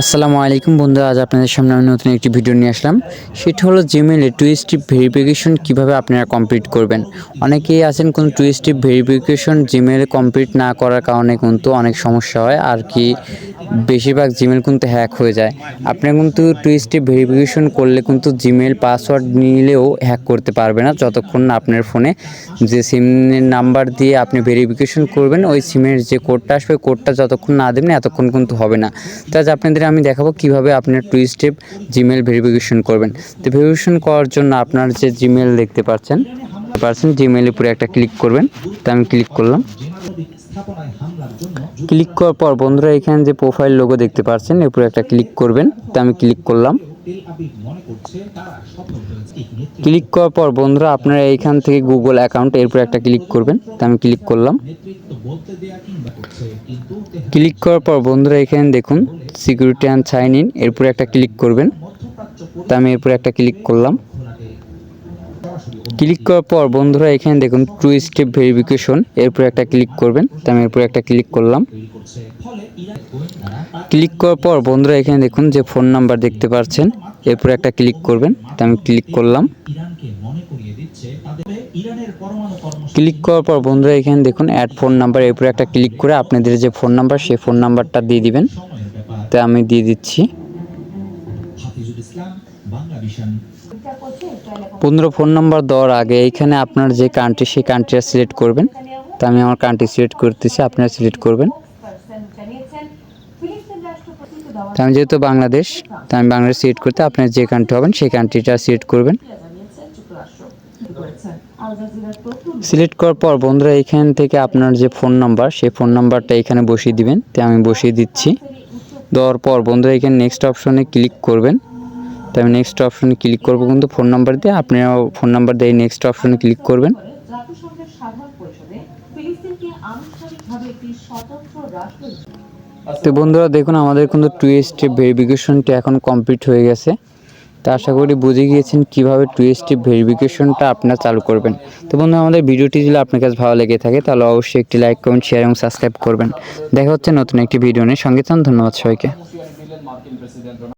আসসালামু আলাইকুম বন্ধুরা, আজ আপনাদের সামনে আমি নতুন একটি ভিডিও নিয়ে আসলাম। সেটা হলো জিমেইলে টু স্টেপ ভেরিফিকেশন কিভাবে আপনারা কমপ্লিট করবেন। অনেকেই আছেন কোন টু স্টেপ ভেরিফিকেশন জিমেইলে কমপ্লিট না করার কারণে কিন্তু অনেক সমস্যা হয় আর কি বেশিরভাগ জিমেইল কিন্তু হ্যাক হয়ে যায়। আপনি কিন্তু টু স্টেপ ভেরিফিকেশন করলে কিন্তু জিমেইল পাসওয়ার্ড নিলেও হ্যাক করতে পারবে না যতক্ষণ না আপনার ফোনে যে সিমের নাম্বার দিয়ে আপনি ভেরিফিকেশন করবেন ওই সিমের যে কোডটা আসবে কোডটা যতক্ষণ না দেবেন এতক্ষণ কিন্তু হবে না। তো আজ আপনাদের আমি দেখাবো কিভাবে আপনার টু স্টেপ জিমেইল ভেরিফিকেশন করবেন। তো ভেরিফিকেশন করার জন্য আপনার যে জিমেইল দেখতে পাচ্ছেন জিমেইলের উপরে একটা ক্লিক করবেন। তো আমি ক্লিক করলাম। ক্লিক করার পর বন্ধুরা এখানে যে প্রোফাইল লোগো দেখতে পাচ্ছেন এর উপরে একটা ক্লিক করবেন। তো আমি ক্লিক করলাম। ক্লিক করার পর বন্ধুরা আপনারা এইখান থেকে গুগল অ্যাকাউন্ট এর উপরে একটা ক্লিক করবেন। তো আমি ক্লিক করলাম। ক্লিক করার পর বন্ধুরা এখানে দেখুন সিকিউরিটি অ্যান্ড সাইন ইন এরপরে একটা ক্লিক করবেন। তো আমি এরপরে একটা ক্লিক করলাম। ক্লিক করার পর বন্ধুরা এখানে দেখুন টু স্টেপ ভেরিফিকেশন এরপরে একটা ক্লিক করবেন। তো আমি এরপরে একটা ক্লিক করলাম। ক্লিক করার পর বন্ধুরা এখানে দেখুন যে ফোন নাম্বার দেখতে পাচ্ছেন এরপরে একটা ক্লিক করবেন। তো আমি ক্লিক করলাম। ক্লিক করার পর বন্ধুরা এখানে দেখুন অ্যাড ফোন নাম্বার এরপরে একটা ক্লিক করে আপনাদের যে ফোন নাম্বার সেই ফোন নাম্বারটা দিয়ে দিবেন। তো আমি দিয়ে দিচ্ছি। বন্ধুরা ফোন নাম্বার দেওয়ার আগে এইখানে আপনার যে কান্ট্রি সেই কান্ট্রিটা সিলেক্ট করবেন। তো আমি আমার কান্ট্রি সিলেক্ট করতেছি, আপনারা সিলেক্ট করবেন। তো আমি যেহেতু বাংলাদেশ, তো আমি বাংলাদেশ সিলেক্ট করতে আপনার যে কান্ট্রি হবেন সেই কান্ট্রিটা সিলেক্ট করবেন। সিলেক্ট করার পর বন্ধুরা এখান থেকে আপনার যে ফোন নাম্বার সেই ফোন নাম্বারটা এখানে বসিয়ে দিবেন। তো আমি বসিয়ে দিচ্ছি। দেওয়ার পর বন্ধুরা এখানে নেক্সট অপশনে ক্লিক করবেন। তো আমি নেক্সট অপশনে ক্লিক করব কিন্তু ফোন নাম্বার দিয়ে, আপনারা ফোন নাম্বার দিয়ে নেক্সট অপশনে ক্লিক করবেন। তো বন্ধুরা দেখুন আমাদের কিন্তু টু স্টেপ ভেরিফিকেশনটা এখন কমপ্লিট হয়ে গেছে। তো আশা করি বুঝে গিয়েছেন কীভাবে টু স্টেপ ভেরিফিকেশনটা আপনারা চালু করবেন। তো বন্ধুরা আমাদের ভিডিওটি যদি আপনার কাছে ভালো লেগে থাকে তাহলে অবশ্যই একটি লাইক, কমেন্ট, শেয়ার এবং সাবস্ক্রাইব করবেন। দেখা হচ্ছে নতুন একটি ভিডিও নিয়ে। সঙ্গে থাকুন। ধন্যবাদ সবাইকে।